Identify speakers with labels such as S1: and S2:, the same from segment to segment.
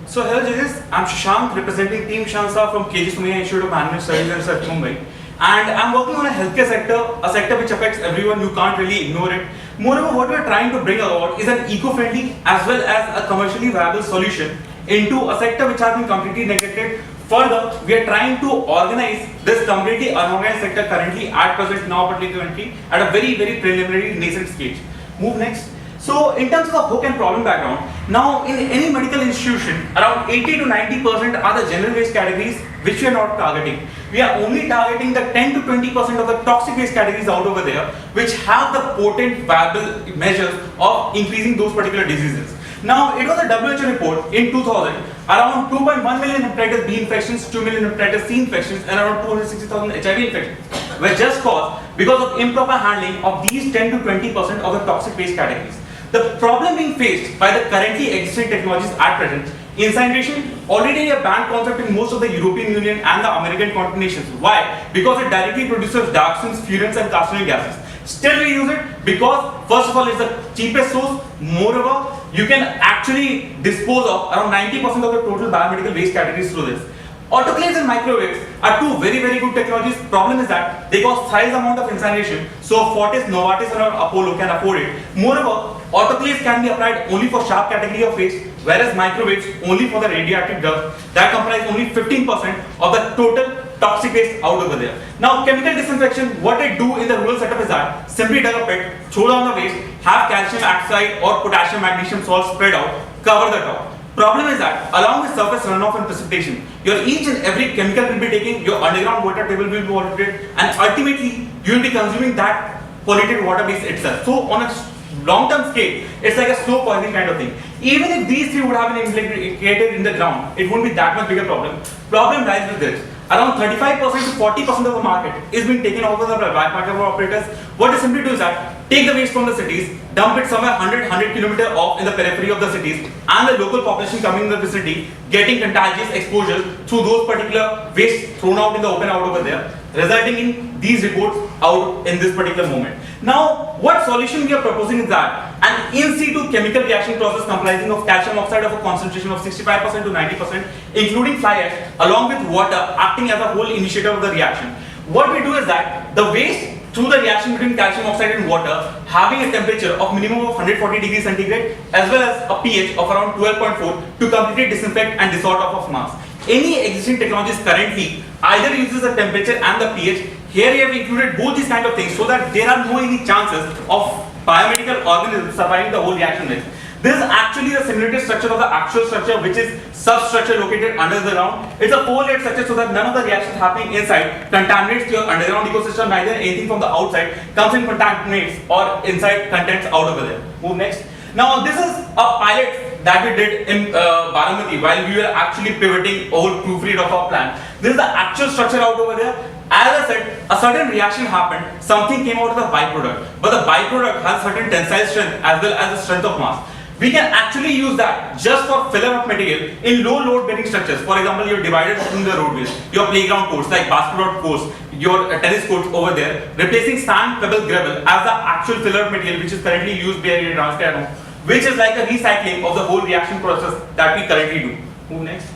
S1: So hello Judges, I'm Shashank representing Team ShanSa from KJSIMSR Institute of Management Studies and Research, Mumbai. And I'm working on a healthcare sector, a sector which affects everyone, you can't really ignore it. Moreover, what we're trying to bring about is an eco-friendly as well as a commercially viable solution into a sector which has been completely neglected. Further, we are trying to organize this completely unorganized sector currently at present now particularly at a very preliminary nascent stage. Move next. So in terms of the hook and problem background, now in any medical institution, around 80 to 90% are the general waste categories which we are not targeting. We are only targeting the 10 to 20% of the toxic waste categories out over there, which have the potent viable measures of increasing those particular diseases. Now, it was a WHO report in 2000, around 2.1 million hepatitis B infections, 2 million hepatitis C infections, and around 260,000 HIV infections were just caused because of improper handling of these 10 to 20% of the toxic waste categories. The problem being faced by the currently existing technologies at present, incineration already a banned concept in most of the European Union and the American continent nations. Why? Because it directly produces dioxins, furans and carcinogenic gases. Still we use it because first of all it's the cheapest source. Moreover, you can actually dispose of around 90% of the total biomedical waste categories through this. Autoclaves and microwaves are two very good technologies. Problem is that they cost size amount of incineration, so Fortis, Novartis and Apollo can afford it. Moreover, autoclaves can be applied only for sharp category of waste, whereas microwaves only for the radioactive drugs that comprise only 15% of the total toxic waste out over there. Now, chemical disinfection, what they do in the rural setup is that simply dug a pit, throw down the waste, have calcium oxide or potassium magnesium salt spread out, cover the top. Problem is that along with surface runoff and precipitation, your each and every chemical will be taken, your underground water table will be polluted, and ultimately you will be consuming that polluted water base itself. So on a long-term scale, it's like a slow poisoning kind of thing. Even if these three would have been implicated in the ground, it won't be that much bigger problem. Problem lies with this. Around 35% to 40% of the market is being taken over by backpacker operators. What they simply do is that take the waste from the cities, dump it somewhere 100 km off in the periphery of the cities, and the local population coming in the vicinity getting contagious exposure through those particular waste thrown out in the open out over there, resulting in these reports out in this particular moment. Now, what solution we are proposing is that an in situ chemical reaction process comprising of calcium oxide of a concentration of 65% to 90%, including fly ash, along with water acting as a whole initiator of the reaction. What we do is that the waste through the reaction between calcium oxide and water having a temperature of minimum of 140 degrees centigrade as well as a pH of around 12.4 to completely disinfect and dissort off of mass. Any existing technologies currently either uses the temperature and the pH. Here we have included both these kind of things so that there are no any chances of biomedical organisms surviving the whole reaction mix. This is actually the simulated structure of the actual structure, which is substructure located under the ground. It's a four-layered structure so that none of the reactions happening inside contaminates your underground ecosystem, neither anything from the outside comes in contaminates or inside contents out over there. Move next. Now this is a pilot that we did in Baramati while we were actually pivoting whole proofread of our plan. This is the actual structure out over there. As I said, a certain reaction happened, something came out of the byproduct, but the byproduct has certain tensile strength as well as the strength of mass. We can actually use that just for filler of material in low load bearing structures. For example, you're divided between the roadways, your playground courts like basketball courts, your tennis courts over there, replacing sand, pebble, gravel as the actual filler of material which is currently used by advanced piano, which is like a recycling of the whole reaction process that we currently do. Move next.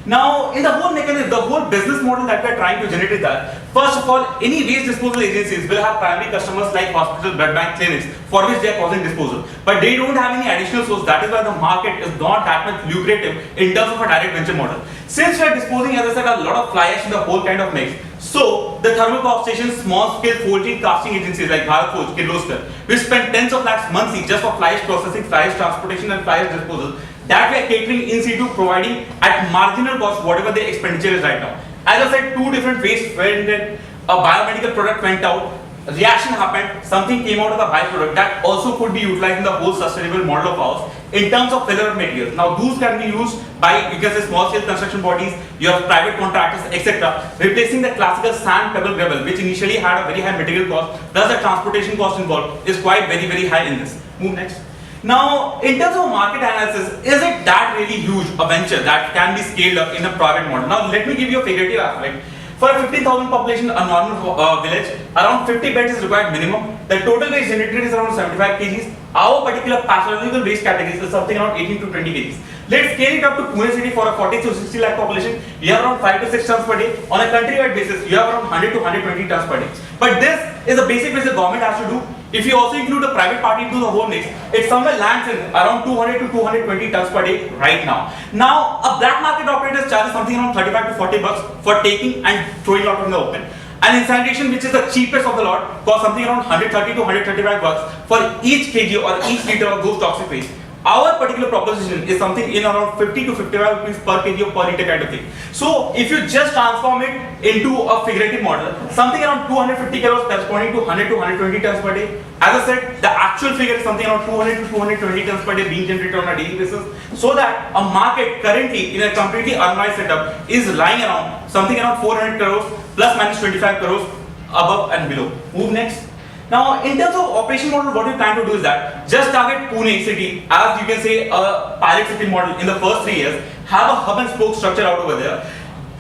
S1: Now, in the whole mechanism, the whole business model that we are trying to generate is that, first of all, any waste disposal agencies will have primary customers like hospitals, blood bank, clinics, for which they are causing disposal. But they don't have any additional source. That is why the market is not that much lucrative in terms of a direct venture model. Since we are disposing, as I said, a lot of fly ash in the whole kind of mix, so the thermal power stations, small scale forging casting agencies like Bharat Forge, Kirloskar, which spend tens of lakhs monthly just for fly ash processing, fly ash transportation and fly ash disposal, that we are catering in situ, providing at marginal cost whatever the expenditure is right now. As I said, two different ways when a biomedical product went out, reaction happened, something came out of the byproduct that also could be utilized in the whole sustainable model of ours in terms of filler materials. Now those can be used by, you can say, small scale construction bodies, your private contractors, etc., replacing the classical sand, pebble, gravel, which initially had a very high material cost. Thus the transportation cost involved is quite very high in this. Move next. Now, in terms of market analysis, is it that really huge a venture that can be scaled up in a private model? Now, let me give you a figurative aspect. For a 15,000 population, a normal village, around 50 beds is required minimum. The total waste generated is around 75 kgs. Our particular pathological waste categories is something around 18 to 20 kgs. Let's scale it up to Pune city for a 40 to 60 lakh population. You have around 5 to 6 tons per day. On a countrywide basis, you have around 100 to 120 tons per day. But this is a basic which the government has to do. If you also include a private party into the whole mix, it somewhere lands in around 200 to 220 tons per day right now. Now, a black market operator charges something around 35 to 40 bucks for taking and throwing out in the open. And incineration, which is the cheapest of the lot, costs something around 130 to 135 bucks for each kg or each liter of those toxic waste. Our particular proposition is something in around 50 to 55 rupees per kg or per liter kind of thing. So if you just transform it into a figurative model, something around 250 kilos corresponding to 100 to 120 tons per day. As I said, the actual figure is something around 200 to 220 tons per day being generated on a daily basis. So that a market currently in a completely urbanized setup is lying around something around 400 crores plus minus 25 crores above and below. Move next. Now, in terms of operation model, what we plan to do is that just target Pune city as you can say a pilot city model in the first 3 years, have a hub and spoke structure out over there.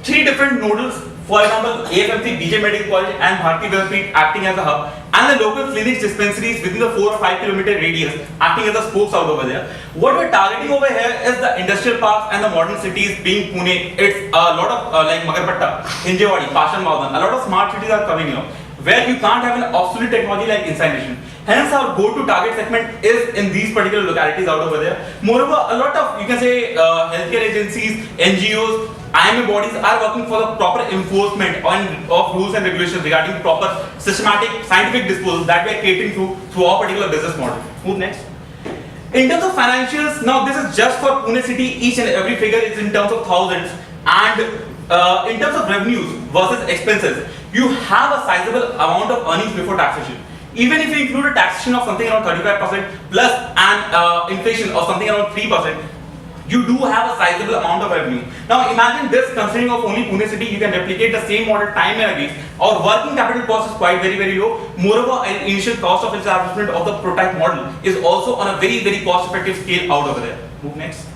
S1: 3 different nodals, for example, AFMC, BJ Medical College and Bharti Vidyapith acting as a hub, and the local clinics dispensaries within the 4 or 5 kilometer radius acting as the spokes out over there. What we're targeting over here is the industrial parks and the modern cities being Pune. It's a lot of like Magarpatta, Hinjewadi, Pashan Maudan, a lot of smart cities are coming here, where you can't have an obsolete technology like incineration. Hence, our go-to target segment is in these particular localities out over there. Moreover, a lot of, you can say, healthcare agencies, NGOs, IMA bodies are working for the proper enforcement of rules and regulations regarding proper systematic scientific disposal that we are catering to through our particular business model. Move next. In terms of financials, now this is just for Pune city, each and every figure is in terms of thousands, and in terms of revenues versus expenses, you have a sizable amount of earnings before taxation. Even if you include a taxation of something around 35% plus an inflation of something around 3%, you do have a sizable amount of revenue. Now imagine this considering of only Pune city, you can replicate the same model time and again. Our working capital cost is quite very low. Moreover, an initial cost of establishment of the prototype model is also on a very cost effective scale out over there. Move next.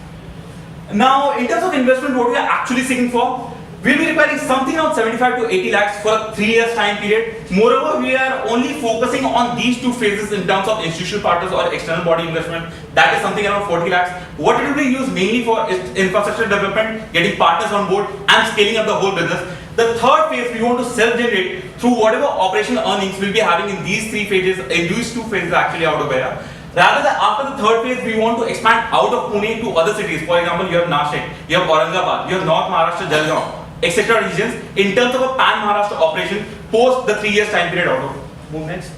S1: Now in terms of investment, what we are actually seeking for, we'll be requiring something around 75 to 80 lakhs for a 3 years time period. Moreover, we are only focusing on these 2 phases in terms of institutional partners or external body investment. That is something around 40 lakhs. What it will be used mainly for is infrastructure development, getting partners on board and scaling up the whole business. The third phase, we want to self-generate through whatever operational earnings we'll be having in these 3 phases, in these 2 phases actually out of here. Rather than after the third phase, we want to expand out of Pune to other cities. For example, you have Nashik, you have Aurangabad, you have North Maharashtra, Jalgaon, etc. regions in terms of a pan-Maharashtra operation post the 3 years time period out of. Move next.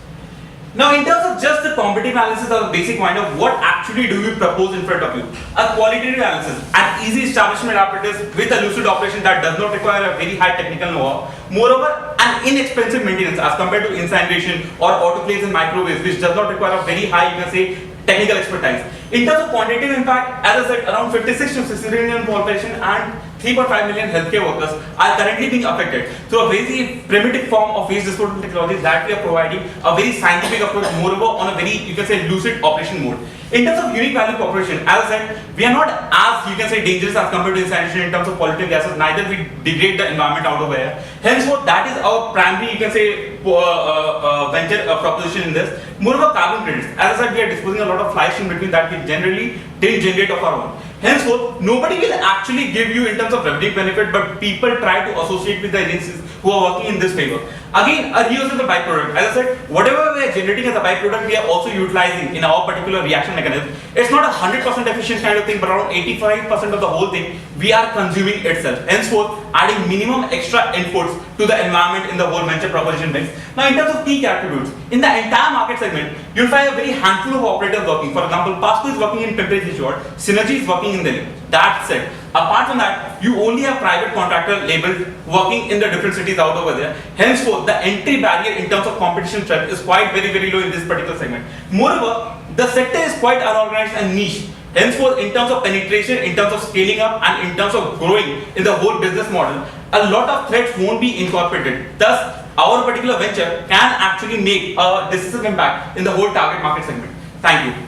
S1: Now in terms of just the competitive analysis or the basic wind up, what actually do we propose in front of you? A qualitative analysis, an easy establishment apparatus with a lucid operation that does not require a very high technical know-how. Moreover, an inexpensive maintenance as compared to incineration or autoclaves and microwaves, which does not require a very high, you can say, technical expertise. In terms of quantitative impact, as I said, around 56 to 63 million population and 3.5 million healthcare workers are currently being affected through a very primitive form of waste disposal technology that we are providing a very scientific approach, moreover on a very, you can say, lucid operation mode. In terms of unique value proposition, as I said, we are not as, you can say, dangerous as compared to incineration in terms of polluting gases, neither we degrade the environment out over here. Henceforth, that is our primary, you can say, venture proposition in this. Moreover, carbon credits. As I said, we are disposing a lot of fly stream between that we generally didn't generate of our own. Henceforth, nobody will actually give you in terms of revenue benefit, but people try to associate with the agencies who are working in this favor. Again, a reuse is a byproduct. As I said, whatever we are generating as a byproduct, we are also utilizing in our particular reaction mechanism. It's not a 100% efficient kind of thing, but around 85% of the whole thing we are consuming itself. Henceforth, adding minimum extra inputs to the environment in the whole venture proposition mix. Now, in terms of key attributes, in the entire market segment, you'll find a very handful of operators working. For example, Pasco is working in Pimpri-Chinchwad, Synergy is working in Delhi. That's it. Apart from that, you only have private contractor labeled working in the different cities out over there. Henceforth, the entry barrier in terms of competition threat is quite very low in this particular segment. Moreover, the sector is quite unorganized and niche. Henceforth, in terms of penetration, in terms of scaling up, and in terms of growing in the whole business model, a lot of threats won't be incorporated. Thus, our particular venture can actually make a decisive impact in the whole target market segment. Thank you.